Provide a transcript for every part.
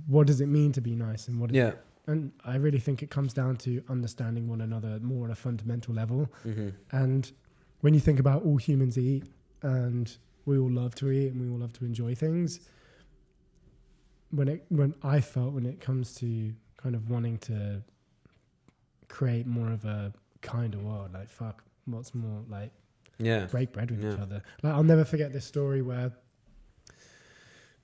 what does it mean to be nice, and Yeah. and I really think it comes down to understanding one another more on a fundamental level. Mm-hmm. And when you think about all humans eat, and we all love to eat and we all love to enjoy things, when it comes to kind of wanting to create more of a kinder world, like what's more like break bread with each other. Like I'll never forget this story where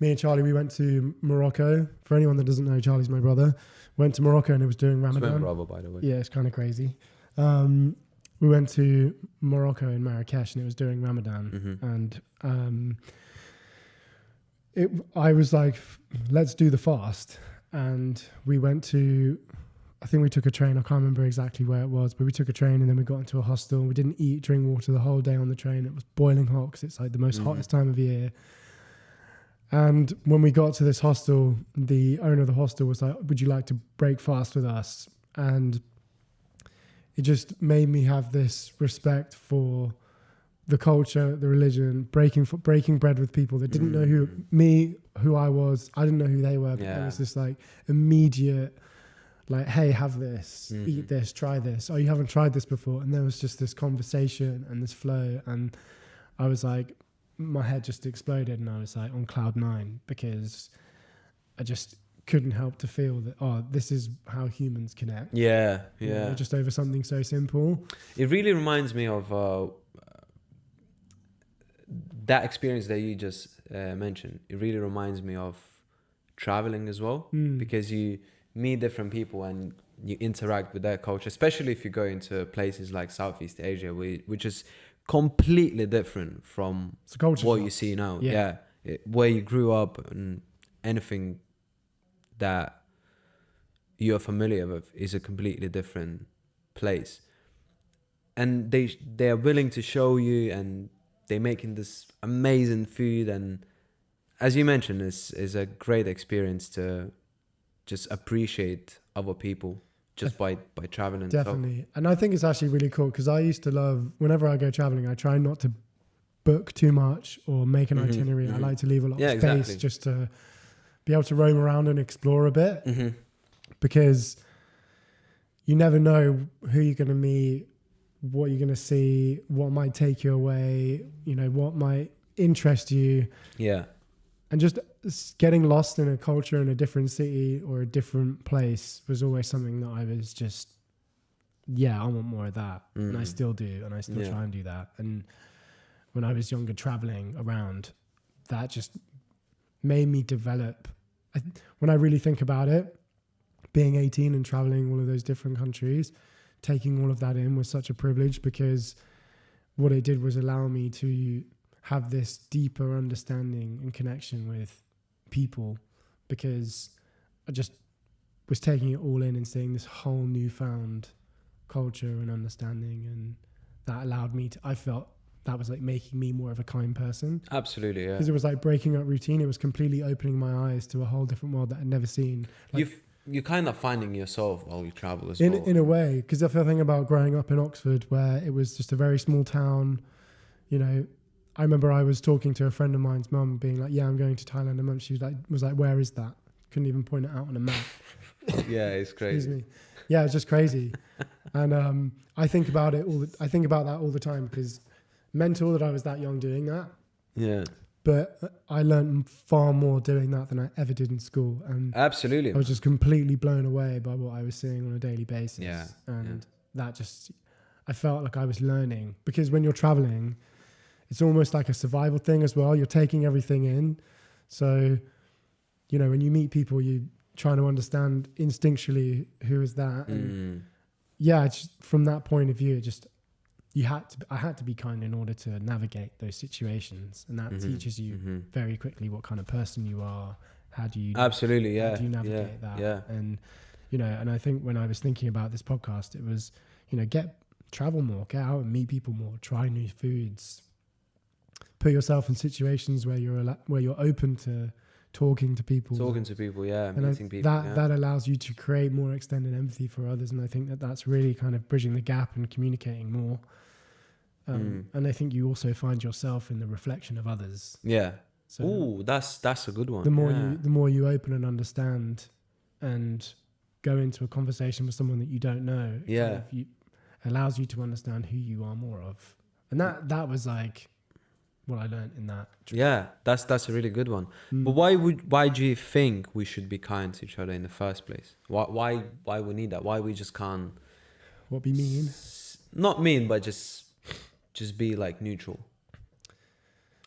me and Charlie, we went to Morocco. For anyone that doesn't know, Charlie's my brother. Went to Morocco and it was during Ramadan. Twin brother, by the way. Yeah, it's kind of crazy. We went to Morocco in Marrakesh and it was during Ramadan. Mm-hmm. And I was like, let's do the fast. And we went to, I think we took a train. I can't remember exactly where it was, but we took a train and then we got into a hostel. We didn't eat, drink water the whole day on the train. It was boiling hot because it's like the most hottest time of year. And when we got to this hostel, the owner of the hostel was like, would you like to break fast with us? And it just made me have this respect for the culture, the religion, breaking bread with people that didn't know who I was. I didn't know who they were, but it was this like immediate, like, hey, have this, eat this, try this. Oh, you haven't tried this before. And there was just this conversation and this flow. And I was like, my head just exploded and I was like on cloud 9 because I just couldn't help to feel that, this is how humans connect. Yeah. Just over something so simple. It really reminds me of that experience that you just mentioned. It really reminds me of traveling as well, because you meet different people and you interact with their culture, especially if you go into places like Southeast Asia, which is completely different from what you see now. Where you grew up and anything that you're familiar with is a completely different place, and they are willing to show you, and they're making this amazing food, and as you mentioned, is a great experience to just appreciate other people just by traveling. Definitely. And I think it's actually really cool because I used to love, whenever I go traveling, I try not to book too much or make an itinerary. I like to leave a lot of space just to be able to roam around and explore a bit, because you never know who you're going to meet, what you're going to see, what might take you away, what might interest you. Yeah. And just getting lost in a culture in a different city or a different place was always something that I was just, I want more of that. And I still do. And I still try and do that. And when I was younger, traveling around, that just made me develop. When I really think about it, being 18 and traveling all of those different countries, taking all of that in was such a privilege, because what it did was allow me to have this deeper understanding and connection with people, because I just was taking it all in and seeing this whole newfound culture and understanding, and that allowed me to, I felt that was like making me more of a kind person. Absolutely, yeah. Because it was like breaking up routine. It was completely opening my eyes to a whole different world that I'd never seen. Like, you're kind of finding yourself while you travel as well. In a way, because if I think about growing up in Oxford, where it was just a very small town, I remember I was talking to a friend of mine's mum, being like, "Yeah, I'm going to Thailand a month." She was like, "Where is that?" Couldn't even point it out on a map. Yeah, it's crazy. Excuse me. Yeah, it's just crazy. And I think about that all the time, because mental that I was that young doing that. Yeah. But I learned far more doing that than I ever did in school. And absolutely, I was just completely blown away by what I was seeing on a daily basis. Yeah. And that just, I felt like I was learning, because when you're traveling, it's almost like a survival thing as well. You're taking everything in. So, when you meet people, you're trying to understand instinctually who is that. And just from that point of view, I had to be kind in order to navigate those situations. And that teaches you very quickly what kind of person you are. How do you navigate that? Yeah. And, and I think when I was thinking about this podcast, it was, travel more, get out and meet people more, try new foods, put yourself in situations where you're open to talking to people, meeting people. That allows you to create more extended empathy for others, and I think that's really kind of bridging the gap and communicating more. And I think you also find yourself in the reflection of others. Yeah, So that's a good one. The more you open and understand and go into a conversation with someone that you don't know, allows you to understand who you are more of. And that was like what I learned in that trip. Yeah, that's a really good one. But why do you think we should be kind to each other in the first place? Why we need that? Why we just can't? What be mean? Not mean, but just be like neutral.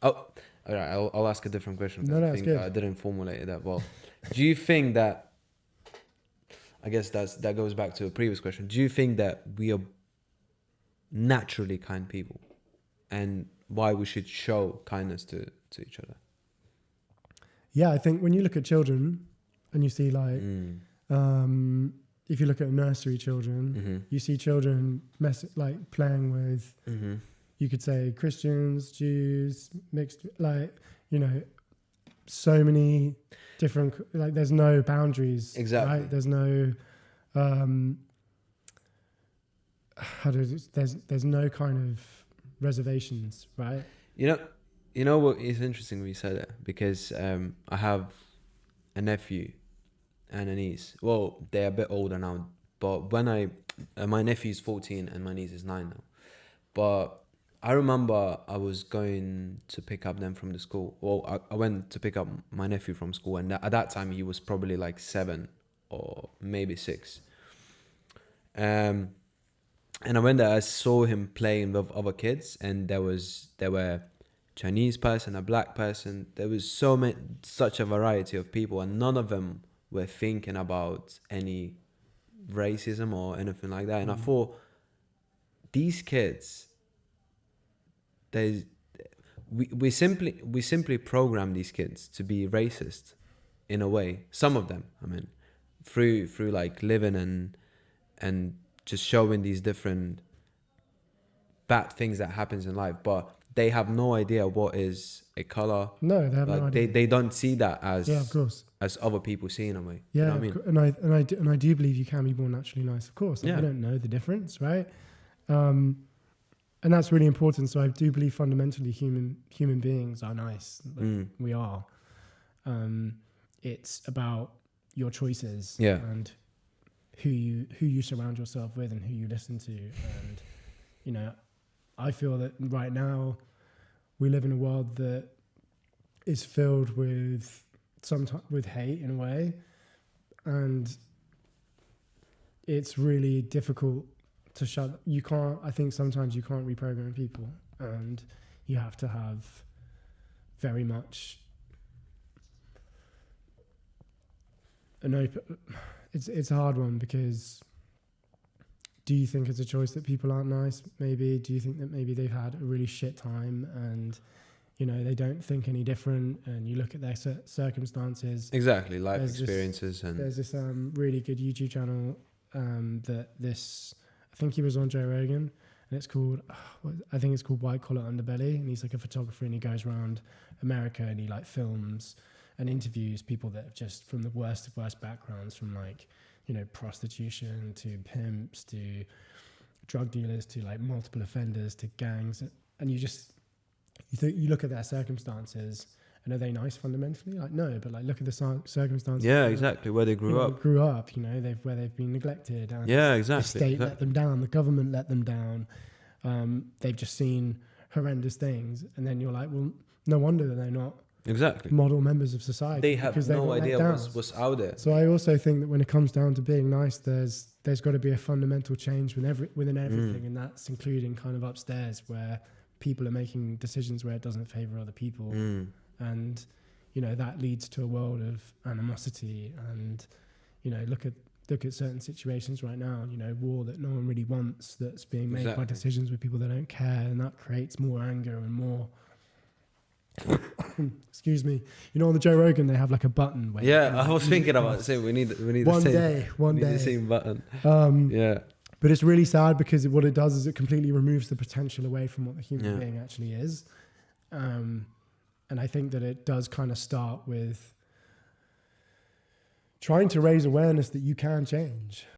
Oh, all right. I'll ask a different question. No, that's good. I didn't formulate it that well. Do you think that? I guess that goes back to a previous question. Do you think that we are naturally kind people, and why we should show kindness to each other? Yeah, I think when you look at children and you see like, if you look at nursery children, you see children playing with, you could say Christians, Jews, mixed, like, you know, so many different, like there's no boundaries. Exactly. Right? There's no, there's no kind of reservations, right? You know what is interesting when you said it, because I have a nephew and a niece. Well, they're a bit older now, but when my nephew's 14 and my niece is 9 now. But I remember I was going to pick up them from the school. Well, I went to pick up my nephew from school, and at that time he was probably like 7 or maybe 6. And I went there. I saw him playing with other kids, and there were Chinese person, a black person. There was such a variety of people, and none of them were thinking about any racism or anything like that. And I thought, these kids, we simply program these kids to be racist in a way. Some of them, I mean, through like living and just showing these different bad things that happens in life, but they have no idea what is a color. No, they have no idea. They don't see that as, of course, as other people see in a way. Yeah, you know what I mean? And I do believe you can be more naturally nice. Of course, like, we don't know the difference, right? And that's really important. So I do believe fundamentally human beings are nice. Like, we are. It's about your choices and who you surround yourself with and who you listen to. And, you know, I feel that right now we live in a world that is filled with with hate in a way, and it's really difficult to shut. I think sometimes you can't reprogram people, and you have to have very much an open. It's a hard one, because do you think it's a choice that people aren't nice? Maybe. Do you think that maybe they've had a really shit time and, you know, they don't think any different, and you look at their circumstances? Exactly, life experiences. There's this really good YouTube channel I think he was on Joe Rogan, and it's called, I think it's called White Collar Underbelly, and he's like a photographer, and he goes around America and he like films and interviews people that have just from the worst of worst backgrounds, from like, you know, prostitution to pimps to drug dealers to like multiple offenders to gangs, and you look at their circumstances, and are they nice fundamentally? Like, no, but like look at the circumstances. Yeah, exactly, where they grew up. You know, where they've been neglected. And exactly. The state let them down. The government let them down. They've just seen horrendous things, and then you're like, well, no wonder that they're not model members of society. They have no idea what's out there. So I also think that when it comes down to being nice, there's got to be a fundamental change within everything, and that's including kind of upstairs, where people are making decisions where it doesn't favor other people. And, you know, that leads to a world of animosity. And, you know, look at certain situations right now, you know, war that no one really wants, that's being made by decisions with people that don't care, and that creates more anger and more excuse me. You know, on the Joe Rogan they have like a button where I was thinking about saying we need one day the same button. But it's really sad, because what it does is it completely removes the potential away from what the human being actually is. And I think that it does kind of start with trying to raise awareness that you can change.